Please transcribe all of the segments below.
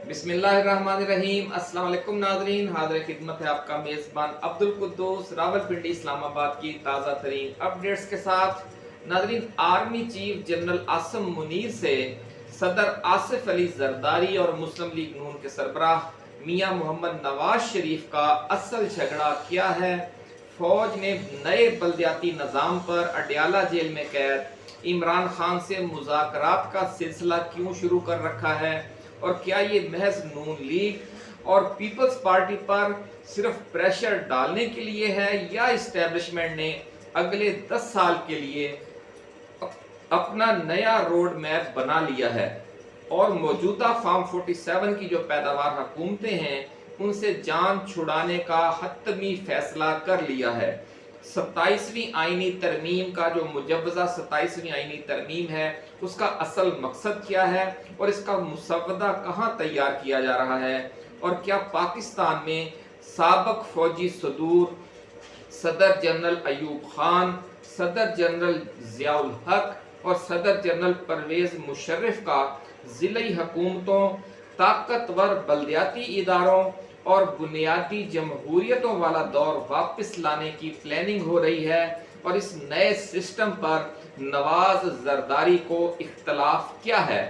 बिस्मिल्लाहिर्रहमानिर्रहीम। अस्सलाम वालेकुम नाज़रीन, हाज़िर खिदमत है आपका मेज़बान अब्दुल कुद्दूस रावलपिंडी इस्लामाबाद की ताज़ा तरीन अपडेट्स के साथ। नाज़रीन, army chief general Asim Munir से सदर आसिफ अली जरदारी और मुस्लिम लीग नून के सरबराह मियां मोहम्मद नवाज शरीफ का असल झगड़ा क्या है? फौज ने नए बल्दियाती निज़ाम पर अडयाला जेल में कैद इमरान खान से मुज़ाकरात का सिलसिला क्यों शुरू कर रखा है? और क्या ये महज नून लीग और पीपल्स पार्टी पर सिर्फ प्रेशर डालने के लिए है, या इस्टेब्लिशमेंट ने अगले 10 साल के लिए अपना नया रोड मैप बना लिया है और मौजूदा फार्म 47 की जो पैदावार हुकूमतें हैं उनसे जान छुड़ाने का हतमी फैसला कर लिया है? 27वीं आईनी तरमीम का जो मुजव्वज़ा 27वीं आईनी तरमीम है उसका असल मकसद क्या है और इसका मुसवदा कहाँ तैयार किया जा रहा है? और क्या पाकिस्तान में साबिक फौजी सदूर सदर जनरल अयूब खान, सदर जनरल ज़ियाउल हक और सदर जनरल परवेज मुशर्रफ का ज़िली हुकूमतों, ताकतवर बल्दियाती इदारों और बुनियादी जमहूरियतों वाला दौर वापस लाने की प्लानिंग हो रही है? और इस नए सिस्टम पर नवाज जरदारी को इख्तलाफ क्या है?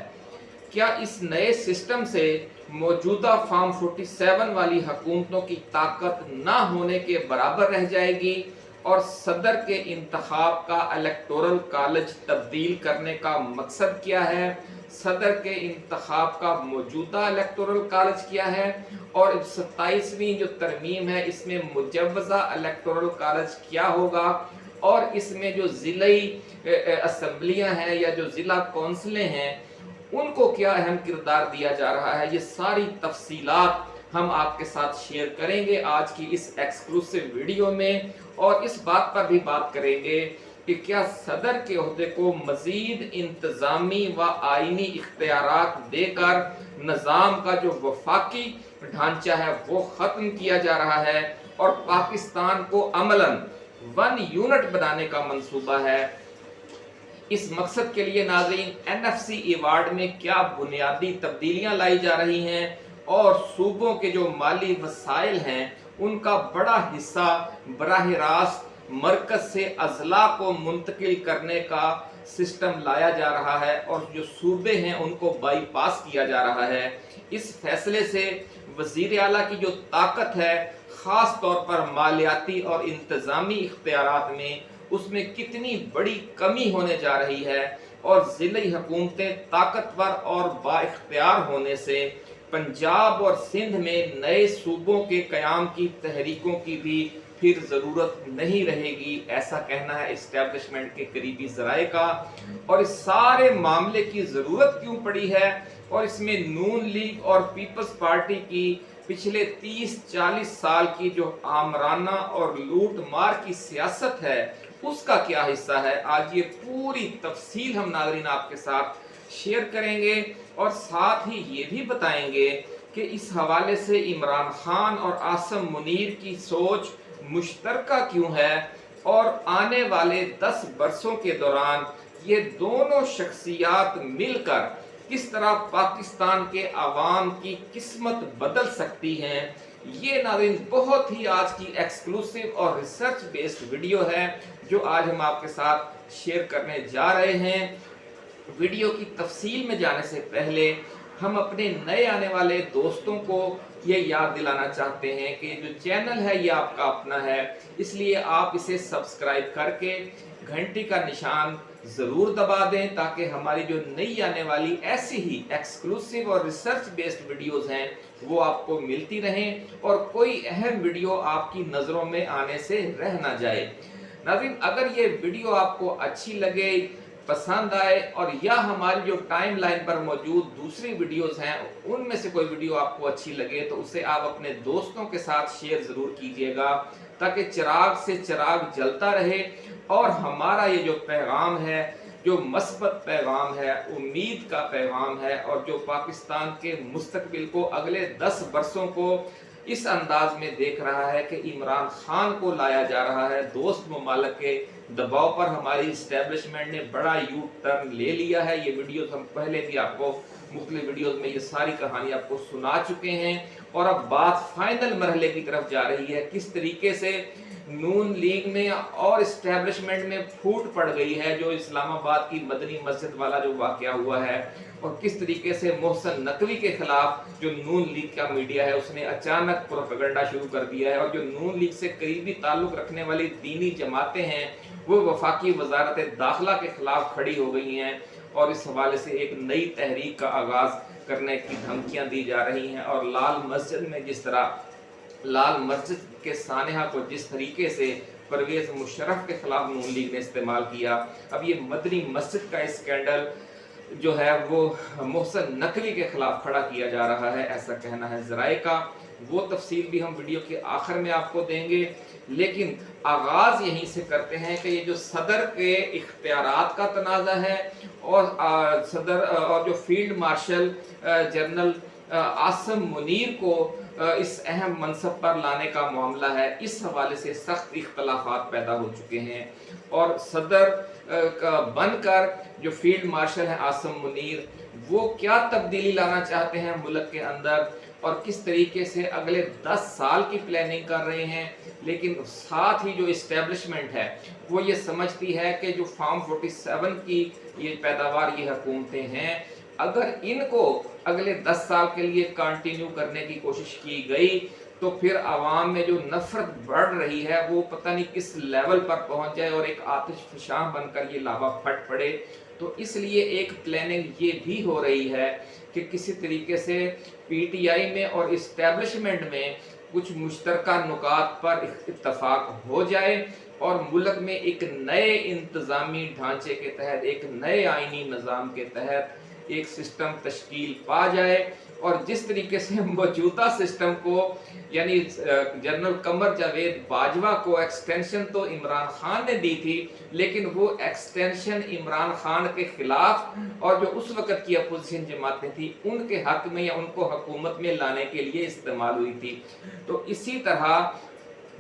क्या इस नए सिस्टम से मौजूदा फार्म 47 वाली हुकूमतों की ताकत ना होने के बराबर रह जाएगी? और सदर के इंतखाब का इलेक्टोरल कॉलेज तब्दील करने का मकसद क्या है? सदर के इंतखाब का मौजूदा इलेक्टोरल कॉलेज क्या है? और 27वीं जो तरमीम है इसमें मुजव्वज़ा इलेक्टोरल कॉलेज क्या होगा? और इसमें जो ज़िली असम्बलियाँ हैं या जो ज़िला कौंसलें हैं उनको क्या अहम किरदार दिया जा रहा है? ये सारी तफसीलात हम आपके साथ शेयर करेंगे आज की इस एक्सक्लूसिव वीडियो में, और इस बात पर भी बात करेंगे कि क्या सदर के ओहदे को मजीद इंतजामी व आईनी इख्तियारात देकर निज़ाम का जो वफाकी ढांचा है वो ख़त्म किया जा रहा है और पाकिस्तान को अमलन 1 यूनिट बनाने का मंसूबा है? इस मकसद के लिए नाज़रीन NFC अवार्ड में क्या बुनियादी तब्दीलियां लाई जा रही हैं और सूबों के जो माली वसाइल हैं उनका बड़ा हिस्सा बराह रास्त मरकज से अजला को मुंतकिल करने का सिस्टम लाया जा रहा है और जो सूबे हैं उनको बाईपास किया जा रहा है। इस फैसले से वजीर आला की जो ताकत है ख़ास तौर पर मालियाती और इंतज़ामी इख्तियारात में, उसमें कितनी बड़ी कमी होने जा रही है। और ज़िली हुकूमतें ताकतवर और बाइख्तियार होने से पंजाब और सिंध में नए सूबों के क़याम की तहरीकों की भी फिर ज़रूरत नहीं रहेगी, ऐसा कहना है इस्टेब्लिशमेंट के करीबी ज़राए का। और इस सारे मामले की ज़रूरत क्यों पड़ी है और इसमें नून लीग और पीपल्स पार्टी की पिछले 30-40 साल की जो आमराना और लूट मार की सियासत है उसका क्या हिस्सा है? आज ये पूरी तफसील हम नाज़रीन आपके साथ शेयर करेंगे और साथ ही ये भी बताएंगे कि इस हवाले से इमरान खान और आसिम मुनीर की सोच मुश्तरका क्यों है और आने वाले 10 बरसों के दौरान ये दोनों शख्सियात मिलकर किस तरह पाकिस्तान के अवाम की किस्मत बदल सकती हैं। ये नाज़रीन बहुत ही आज की एक्सक्लूसिव और रिसर्च बेस्ड वीडियो है जो आज हम आपके साथ शेयर करने जा रहे हैं। वीडियो की तफसील में जाने से पहले हम अपने नए आने वाले दोस्तों को ये याद दिलाना चाहते हैं कि जो चैनल है ये आपका अपना है, इसलिए आप इसे सब्सक्राइब करके घंटी का निशान ज़रूर दबा दें ताकि हमारी जो नई आने वाली ऐसी ही एक्सक्लूसिव और रिसर्च बेस्ड वीडियोस हैं वो आपको मिलती रहें और कोई अहम वीडियो आपकी नज़रों में आने से रह ना जाए। नाज़रीन, अगर ये वीडियो आपको अच्छी लगे, पसंद आए और या हमारी जो टाइम लाइन पर मौजूद दूसरी वीडियोस हैं उनमें से कोई वीडियो आपको अच्छी लगे तो उसे आप अपने दोस्तों के साथ शेयर ज़रूर कीजिएगा ताकि चिराग से चिराग जलता रहे और हमारा ये जो पैगाम है, जो मस्बत पैगाम है, उम्मीद का पैगाम है और जो पाकिस्तान के मुस्तकबिल को अगले 10 बरसों को इस अंदाज में देख रहा है कि इमरान खान को लाया जा रहा है। दोस्त ममालिक के दबाव पर हमारी इस्टेब्लिशमेंट ने बड़ा यू टर्न ले लिया है। ये वीडियो हम पहले भी आपको मुख्तलिफ वीडियोज़ में ये सारी कहानी आपको सुना चुके हैं और अब बात फाइनल मरहले की तरफ जा रही है। किस तरीके से नून लीग में और इस्टेब्लिशमेंट में फूट पड़ गई है, जो इस्लामाबाद की मदनी मस्जिद वाला जो वाक़या हुआ है, और किस तरीके से मोहसिन नकवी के खिलाफ जो नून लीग का मीडिया है उसने अचानक प्रोपेगेंडा शुरू कर दिया है, और जो नून लीग से करीबी ताल्लुक़ रखने वाली दीनी जमातें हैं वो वफाकी वजारत दाखिला के खिलाफ खड़ी हो गई हैं और इस हवाले से एक नई तहरीक का आगाज़ करने की धमकियां दी जा रही हैं। और लाल मस्जिद में जिस तरह लाल मस्जिद के सानहा को जिस तरीके से परवेज़ मुशर्रफ के खिलाफ नून लीग ने इस्तेमाल किया, अब ये मदनी मस्जिद का स्कैंडल जो है वो मोहसिन नकवी के खिलाफ खड़ा किया जा रहा है, ऐसा कहना है ज़राए का। वो तफसील भी हम वीडियो के आखिर में आपको देंगे, लेकिन आगाज़ यहीं से करते हैं कि ये जो सदर के इख्तियारात का तनाज़ा है और सदर और जो field marshal general Asim Munir को इस अहम मनसब पर लाने का मामला है, इस हवाले से सख्त इख्तलाफात पैदा हो चुके हैं। और सदर बनकर जो फील्ड मार्शल है आसिम मुनीर, वो क्या तब्दीली लाना चाहते हैं मुल्क के अंदर और किस तरीके से अगले 10 साल की प्लानिंग कर रहे हैं। लेकिन साथ ही जो इस्टेब्लिशमेंट है वो ये समझती है कि जो फार्म 47 की ये पैदावार ये हुकूमतें हैं, अगर इनको अगले 10 साल के लिए कंटिन्यू करने की कोशिश की गई तो फिर आवाम में जो नफरत बढ़ रही है वो पता नहीं किस लेवल पर पहुंच जाए और एक आतिश फशां बनकर ये लावा फट पड़े। तो इसलिए एक प्लानिंग ये भी हो रही है कि किसी तरीके से पीटीआई में और इस्टेब्लिशमेंट में कुछ मुश्तरका नुकात पर इत्तफाक हो जाए और मुल्क में एक नए इंतज़ामी ढांचे के तहत, एक नए आईनी निज़ाम के तहत एक सिस्टम तश्कील पा जाए। और जिस तरीके से मौजूदा सिस्टम को यानी जनरल कमर जावेद बाजवा को एक्सटेंशन तो इमरान खान ने दी थी, लेकिन वो एक्सटेंशन इमरान खान के खिलाफ और जो उस वक़्त की अपोजिशन जमातें थी उनके हक में या उनको हुकूमत में लाने के लिए इस्तेमाल हुई थी। तो इसी तरह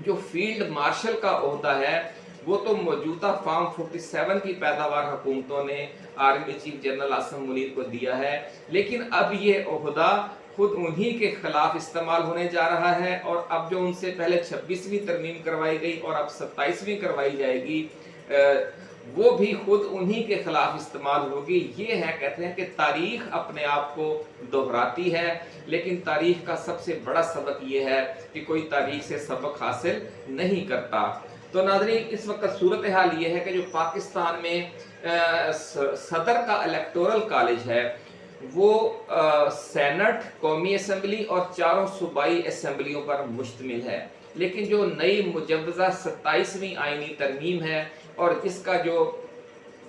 जो फील्ड मार्शल का ओहदा है वो तो मौजूदा फार्म 47 की पैदावार हुकूमतों ने army chief general Asim Munir को दिया है, लेकिन अब ये ओहदा खुद उन्हीं के खिलाफ इस्तेमाल होने जा रहा है। और अब जो उनसे पहले 26वीं तरमीम करवाई गई और अब 27वीं करवाई जाएगी, वो भी खुद उन्हीं के खिलाफ इस्तेमाल होगी। ये है, कहते हैं कि तारीख अपने आप को दोहराती है, लेकिन तारीख का सबसे बड़ा सबक ये है कि कोई तारीख से सबक हासिल नहीं करता। तो नाज़रीन, इस वक्त सूरत हाल ये है कि जो पाकिस्तान में सदर का इलेक्टोरल कॉलेज है वो सेनेट, कौमी असम्बली और चारों सूबाई असम्बलियों पर मुश्तमिल है, लेकिन जो नई मुजव्वज़ा 27वीं आईनी तरमीम है और इसका जो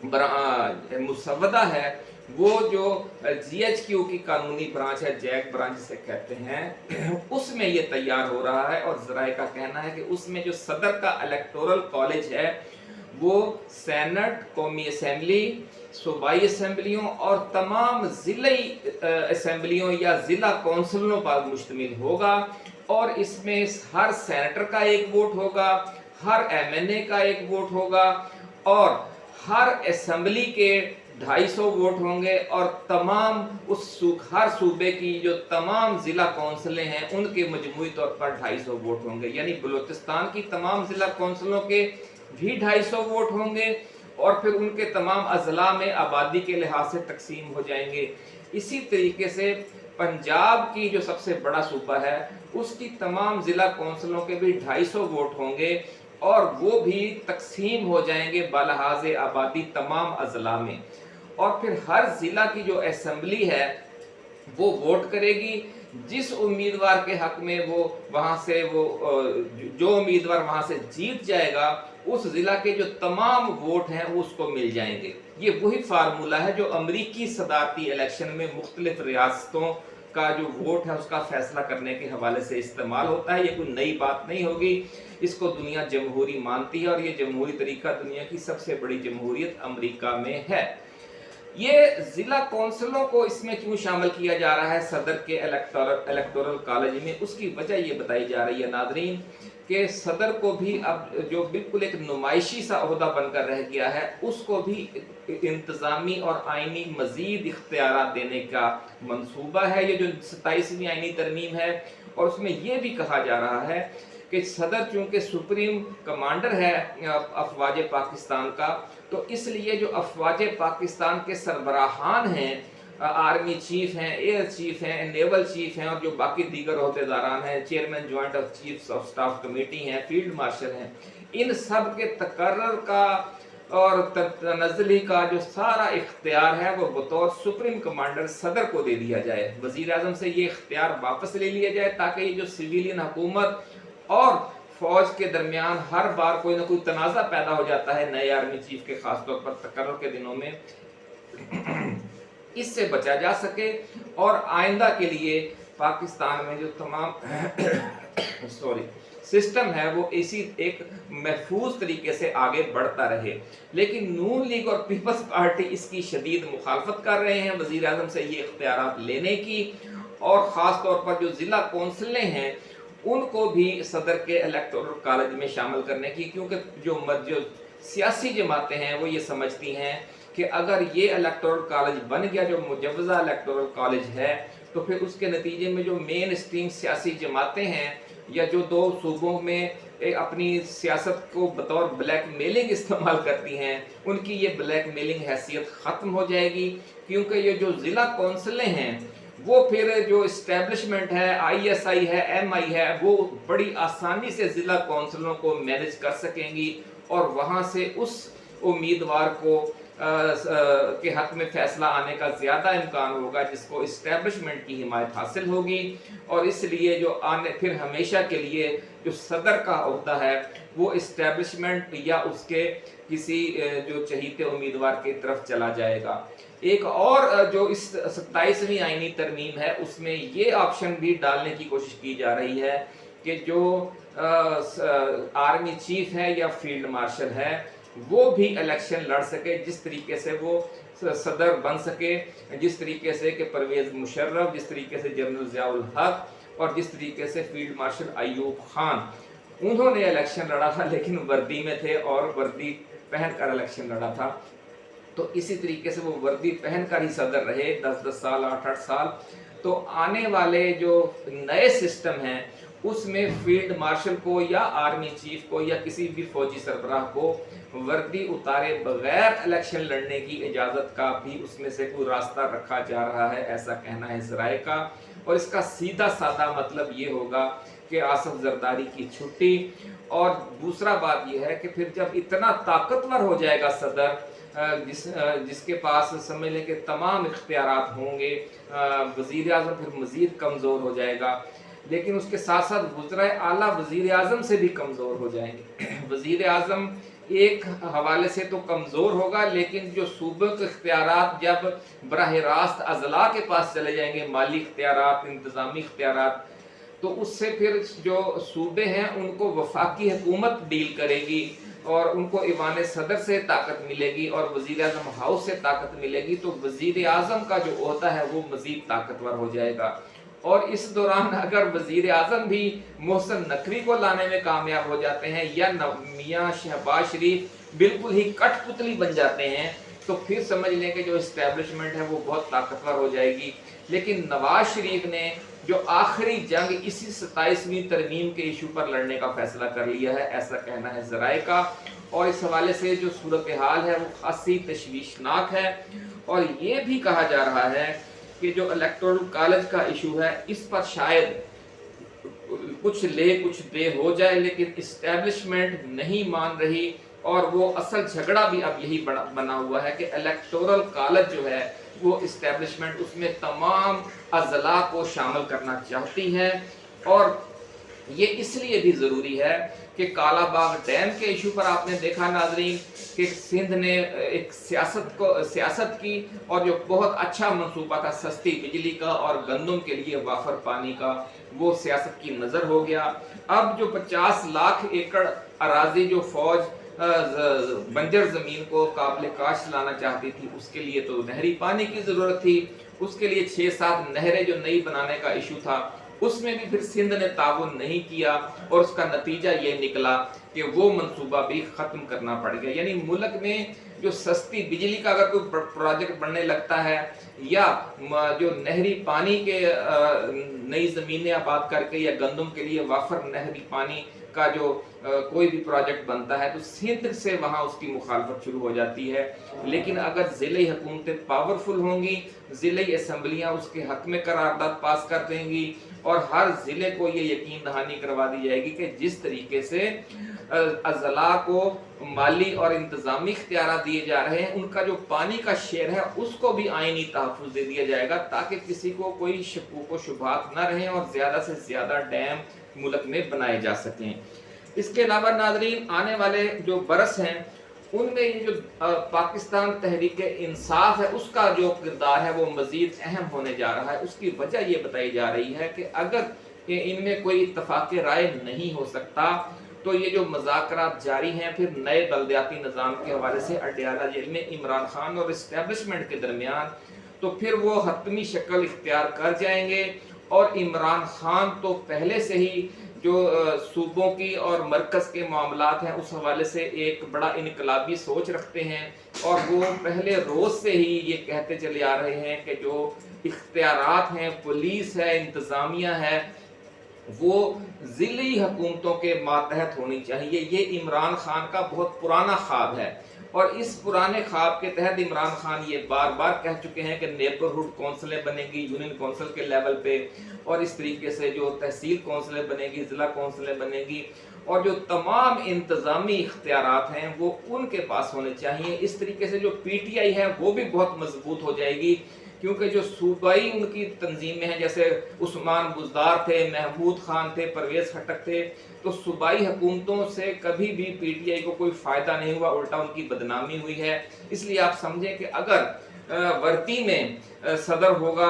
मुसवदा है वो जो GHQ की कानूनी ब्रांच है, जैक ब्रांच जिसे कहते हैं, उसमें ये तैयार हो रहा है। और ज़राए का कहना है कि उसमें जो सदर का इलेक्टोरल कॉलेज है वो सेनेट, कौमी असम्बली, सूबाई असम्बलियों और तमाम ज़िलाई असम्बलियों या ज़िला कौंसलों पर मुश्तमिल होगा। और इसमें हर सेनेटर का एक वोट होगा, हर MNA का एक वोट होगा और हर असम्बली के 250 वोट होंगे और तमाम हर सूबे की जो तमाम ज़िला कौंसलें हैं उनके मजमूई तौर पर 250 वोट होंगे। यानी बलूचिस्तान की तमाम ज़िला कौंसलों के भी 250 वोट होंगे और फिर उनके तमाम अजला में आबादी के लिहाज से तकसीम हो जाएंगे। इसी तरीके से पंजाब की जो सबसे बड़ा सूबा है उसकी तमाम ज़िला कौंसलों के भी 250 वोट होंगे और वो भी तकसीम हो जाएंगे बालहाज़ आबादी तमाम अजला में। और फिर हर ज़िला की जो असम्बली है वो वोट करेगी, जिस उम्मीदवार के हक में वो वहाँ से जो उम्मीदवार वहाँ से जीत जाएगा उस ज़िला के जो तमाम वोट हैं वो उसको मिल जाएंगे। ये वही फार्मूला है जो अमरीकी सदारती इलेक्शन में मुख्तलिफ रियासतों का जो वोट है उसका फैसला करने के हवाले से इस्तेमाल होता है। ये कोई नई बात नहीं होगी, इसको दुनिया जमहूरी मानती है और ये जमहूरी तरीका दुनिया की सबसे बड़ी जमहूरियत अमरीका में है। ये ज़िला कौंसलों को इसमें क्यों शामिल किया जा रहा है सदर के इलेक्टोरल कॉलेज में, उसकी वजह ये बताई जा रही है नाज़रीन कि सदर को भी अब जो बिल्कुल एक नुमाइशी सा ओहदा बनकर रह गया है, उसको भी इंतज़ामी और आइनी मज़ीद इख्तियारात देने का मंसूबा है। ये जो 27वीं आइनी तरमीम है, और उसमें ये भी कहा जा रहा है कि सदर चूँकि सुप्रीम कमांडर है अफवाज पाकिस्तान का, तो इसलिए जो अफवाज पाकिस्तान के सरबराहान हैं, आर्मी चीफ हैं, एयर चीफ हैं, नेवल चीफ हैं, और जो बाकी दीगर अहदेदारान हैं, chairman joint of chiefs of staff committee हैं, फील्ड मार्शल हैं, इन सब के तकर्रर का और तनज़्ज़ुली का जो सारा इख्तियार है वो बतौर सुप्रीम कमांडर सदर को दे दिया जाए। वज़ीर आज़म से ये इख्तियार वापस ले लिया जाए, ताकि ये जो सिविलियन हुकूमत और फौज के दरमियान हर बार कोई ना कोई तनाज़ा पैदा हो जाता है नए आर्मी चीफ के खासतौर पर तकर्रुर के दिनों में, इससे बचा जा सके और आइंदा के लिए पाकिस्तान में जो तमाम सिस्टम है वो इसी एक महफूज तरीके से आगे बढ़ता रहे। लेकिन नून लीग और पीपल्स पार्टी इसकी शदीद मुखालफत कर रहे हैं वज़ीर आज़म से ये इख्तियारात लेने की, और ख़ास तौर पर जो ज़िला कौंसलें हैं उनको भी सदर के इलेक्टोरल कॉलेज में शामिल करने की, क्योंकि जो सियासी जमातें हैं वो ये समझती हैं कि अगर ये इलेक्टोरल कॉलेज बन गया, जो मुजव्वज़ा इलेक्टोरल कॉलेज है, तो फिर उसके नतीजे में जो मेन स्ट्रीम सियासी जमातें हैं या जो दो सूबों में अपनी सियासत को बतौर ब्लैक मेलिंग इस्तेमाल करती हैं, उनकी ये ब्लैक मेलिंग हैसियत ख़त्म हो जाएगी, क्योंकि ये जो ज़िला कौंसलें हैं वो फिर जो इस्टेब्लिशमेंट है, ISI है, MI है, वो बड़ी आसानी से ज़िला कौंसलों को मैनेज कर सकेंगी और वहाँ से उस उम्मीदवार को के हक में फैसला आने का ज़्यादा इम्कान होगा जिसको इस्टेब्लिशमेंट की हिमायत हासिल होगी। और इसलिए जो आने फिर हमेशा के लिए जो सदर का ओहदा है वो इस्टेब्लिशमेंट या उसके किसी जो चहीते उम्मीदवार की तरफ चला जाएगा। एक और जो इस 27वीं आइनी तरमीम है उसमें ये ऑप्शन भी डालने की कोशिश की जा रही है कि जो आर्मी चीफ है या फील्ड मार्शल है वो भी इलेक्शन लड़ सके, जिस तरीके से वो सदर बन सके, जिस तरीके से कि परवेज़ मुशर्रफ, जिस तरीके से जनरल ज़ियाउल हक और जिस तरीके से फील्ड मार्शल अयूब खान उन्होंने इलेक्शन लड़ा था, लेकिन वर्दी में थे और वर्दी पहनकर इलेक्शन लड़ा था। तो इसी तरीके से वो वर्दी पहनकर ही सदर रहे 10-10 साल, 8-8 साल। तो आने वाले जो नए सिस्टम हैं उसमें फील्ड मार्शल को या आर्मी चीफ को या किसी भी फौजी सरबराह को वर्दी उतारे बगैर इलेक्शन लड़ने की इजाज़त का भी उसमें से कोई रास्ता रखा जा रहा है, ऐसा कहना है ज़राए का। और इसका सीधा साधा मतलब ये होगा कि आसफ जरदारी की छुट्टी। और दूसरा बात यह है कि फिर जब इतना ताकतवर हो जाएगा सदर, जिसके पास समझ लें कि तमाम इख्तियारात होंगे, वज़ीर आज़म फिर मज़ीद कमज़ोर हो जाएगा, लेकिन उसके साथ साथ वज़राए आला वज़ीर आज़म से भी कमज़ोर हो जाएंगे। वज़ीर आज़म एक हवाले से तो कमज़ोर होगा, लेकिन जो सूबे के इख्तियारात जब बराह रास्त अज़ला के पास चले जाएंगे, माली इख्तियारात, इंतज़ामी इख्तियारात, तो उससे फिर जो सूबे हैं उनको वफाकी हुकूमत डील करेगी और उनको ईवान सदर से ताकत मिलेगी और वज़ीर आज़म हाउस से ताकत मिलेगी। तो वज़ीर आज़म का जो ओहदा है वो मज़ीद ताकतवर हो जाएगा। और इस दौरान अगर वज़ीर आज़म भी मोहसिन नकवी को लाने में कामयाब हो जाते हैं या मियाँ शहबाज शरीफ बिल्कुल ही कठपुतली बन जाते हैं, तो फिर समझ लें कि जो इस्टेब्लिशमेंट है वो बहुत ताकतवर हो जाएगी। लेकिन नवाज शरीफ ने जो आखिरी जंग इसी 27वीं तरमीम के इशू पर लड़ने का फैसला कर लिया है, ऐसा कहना है ज़राए का। और इस हवाले से जो सूरत हाल है वो खासी तशवीशनाक है। और ये भी कहा जा रहा है कि जो इलेक्टोरल कॉलेज का इशू है इस पर शायद कुछ ले कुछ दे हो जाए, लेकिन इस्टेब्लिशमेंट नहीं मान रही। और वो असल झगड़ा भी अब यही बना हुआ है कि इलेक्टोरल कॉलेज जो है वो इस्टेब्लिशमेंट उसमें तमाम अज़ला को शामिल करना चाहती है। और ये इसलिए भी ज़रूरी है कि कालाबाग डैम के इशू पर आपने देखा नाजरीन कि सिंध ने एक सियासत की और जो बहुत अच्छा मंसूबा था सस्ती बिजली का और गंदम के लिए वाफर पानी का, वो सियासत की नज़र हो गया। अब जो 50 लाख एकड़ अराजी जो फौज बंजर ज़मीन को काबिल काश्त लाना चाहती थी, उसके लिए तो नहरी पानी की ज़रूरत थी। उसके लिए 6-7 नहरें जो नई बनाने का इशू था, उसमें भी फिर सिंध ने ताउन नहीं किया और उसका नतीजा ये निकला कि वो मंसूबा भी ख़त्म करना पड़ गया। यानी मुल्क में जो सस्ती बिजली का अगर कोई प्रोजेक्ट बनने लगता है या जो नहरी पानी के नई ज़मीनें आबाद करके या गंदम के लिए वाफर नहरी पानी का जो कोई भी प्रोजेक्ट बनता है तो सिंध से वहाँ उसकी मुखालफत शुरू हो जाती है। लेकिन अगर ज़िले हुकूमतें पावरफुल होंगी, ज़िले असम्बलियाँ उसके हक में करारदाद पास कर देंगी और हर ज़िले को ये यकीन दहानी करवा दी जाएगी कि जिस तरीके से अज़ला को माली और इंतज़ामी इख्तियार दिए जा रहे हैं, उनका जो पानी का शेयर है उसको भी आईनी तहफ़्फ़ुज़ दे दिया जाएगा ताकि किसी को कोई शकूक व शुबहात न रहें और ज़्यादा से ज़्यादा डैम मुल्क में बनाए जा सकें। इसके अलावा नाज़रीन, आने वाले जो बरस हैं उनमें ये जो पाकिस्तान तहरीक इंसाफ है उसका जो किरदार है वो मज़ीद अहम होने जा रहा है। उसकी वजह ये बताई जा रही है कि अगर इनमें कोई इत्तफ़ाक़ राय नहीं हो सकता तो ये जो मुज़ाकरात जारी हैं फिर नए बलदियाती निज़ाम के हवाले से अडयाला जेल में इमरान खान और इस्टेब्लिशमेंट के दरमियान तो फिर वो हतमी शक्ल इख्तियार कर जाएंगे। और इमरान खान तो पहले से ही जो सूबों की और मरकज़ के मामलात हैं उस हवाले से एक बड़ा इनकलाबी सोच रखते हैं और वो पहले रोज़ से ही ये कहते चले आ रहे हैं कि जो इख्तियारात हैं, पुलिस है, इंतज़ामिया है, वो ज़िली हुकूमतों के मातहत होनी चाहिए। ये इमरान खान का बहुत पुराना ख्वाब है और इस पुराने ख्वाब के तहत इमरान खान ये बार बार कह चुके हैं कि नेबरहुड कौंसलें बनेगी यूनियन कौंसिल के लेवल पे और इस तरीके से जो तहसील कौंसलें बनेगी, ज़िला कौंसलें बनेगी और जो तमाम इंतज़ामी इख्तियारात हैं वो उनके पास होने चाहिए। इस तरीके से जो PTI है वो भी बहुत मजबूत हो जाएगी क्योंकि जो सूबाई उनकी तंजीमें हैं जैसे उस्मान बुज़दार थे, महमूद खान थे, परवेज़ खटक थे, तो सूबाई हुकूमतों से कभी भी PTI को कोई फ़ायदा नहीं हुआ, उल्टा उनकी बदनामी हुई है। इसलिए आप समझें कि अगर वर्दी में सदर होगा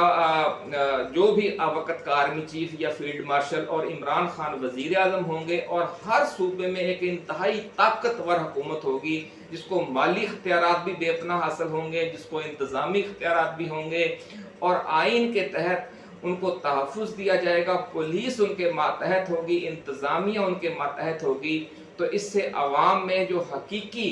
जो भी वक़्त का आर्मी चीफ या फील्ड मार्शल और इमरान खान वज़ीर आज़म होंगे और हर सूबे में एक इंतहाई ताकतवर हुकूमत होगी जिसको माली इख्तियारात भी बेपनाह हासिल होंगे, जिसको इंतज़ामी इख्तियारात भी होंगे और आइन के तहत उनको तहफ़्फ़ुज़ दिया जाएगा, पुलिस उनके मातहत होगी, इंतज़ामिया उनके मातहत होगी। तो इससे अवाम में जो हकीकी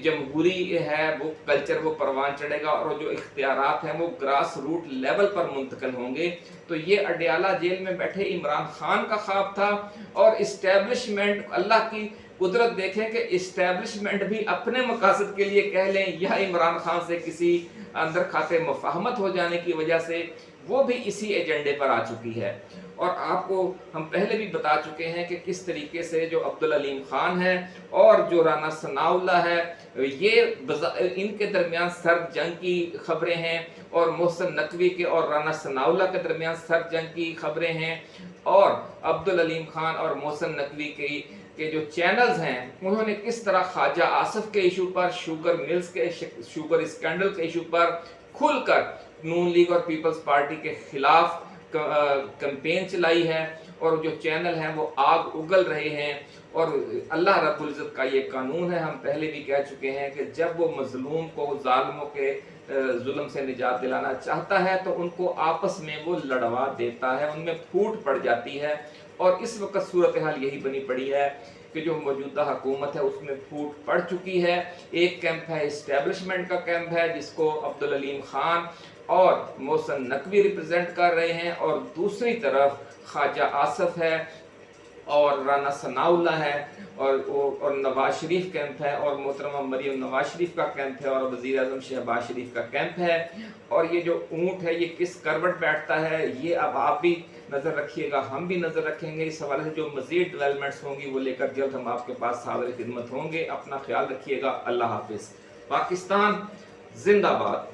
जमहूरी है वो कल्चर वो परवान चढ़ेगा और जो इख्तियारात हैं वो ग्रास रूट लेवल पर मुंतकिल होंगे। तो ये अडयाला जेल में बैठे इमरान खान का ख्वाब था और इस्टेब्लिशमेंट, अल्लाह की कुदरत देखें कि इस्टेब्लिशमेंट भी अपने मकासद के लिए कह लें या इमरान खान से किसी अंदर खाते मुफाहमत हो जाने की वजह से वो भी इसी एजेंडे पर आ चुकी है। और आपको हम पहले भी बता चुके हैं कि किस तरीके से जो अब्दुल अलीम खान है और जो राना सनाउल्लाह है ये इनके दरमियान सर्द जंग की खबरें हैं और मोहसिन नकवी के और राना सनाउल्लाह के दरमियान सर्द जंग की खबरें हैं और अब्दुल अलीम खान और मोहसिन नकवी के जो चैनल्स हैं उन्होंने किस तरह ख्वाजा आसिफ के इशू पर, शुगर मिल्स के शुगर स्कैंडल के इशू पर खुलकर नून लीग और पीपल्स पार्टी के खिलाफ कैंपेन चलाई है और जो चैनल हैं वो आग उगल रहे हैं। और अल्लाह रब्बुल इज़्ज़त का ये कानून है, हम पहले भी कह चुके हैं कि जब वो मजलूम को जालिमों के जुल्म से निजात दिलाना चाहता है तो उनको आपस में वो लड़वा देता है, उनमें फूट पड़ जाती है। और इस वक्त सूरत हाल यही बनी पड़ी है कि जो मौजूदा हुकूमत है उसमें फूट पड़ चुकी है। एक कैंप है इस्टेब्लिशमेंट का कैंप है जिसको अब्दुल अलीम खान और मोहसिन नकवी रिप्रेजेंट कर रहे हैं और दूसरी तरफ ख्वाजा आसिफ है और राना सनाउल्लाह है और नवाज शरीफ कैंप है और मोहतरमा मरियम नवाज शरीफ का कैंप है और वज़ीर आज़म शहबाज शरीफ का कैंप है। और ये जो ऊँट है ये किस करवट बैठता है ये अब आप भी नज़र रखिएगा, हम भी नज़र रखेंगे। इस हवाले से जो मज़ीद डेवलपमेंट्स होंगी वो लेकर जल्द हम आपके पास हाज़िर खिदमत होंगे। अपना ख्याल रखिएगा। अल्लाह हाफिज़। पाकिस्तान जिंदाबाद।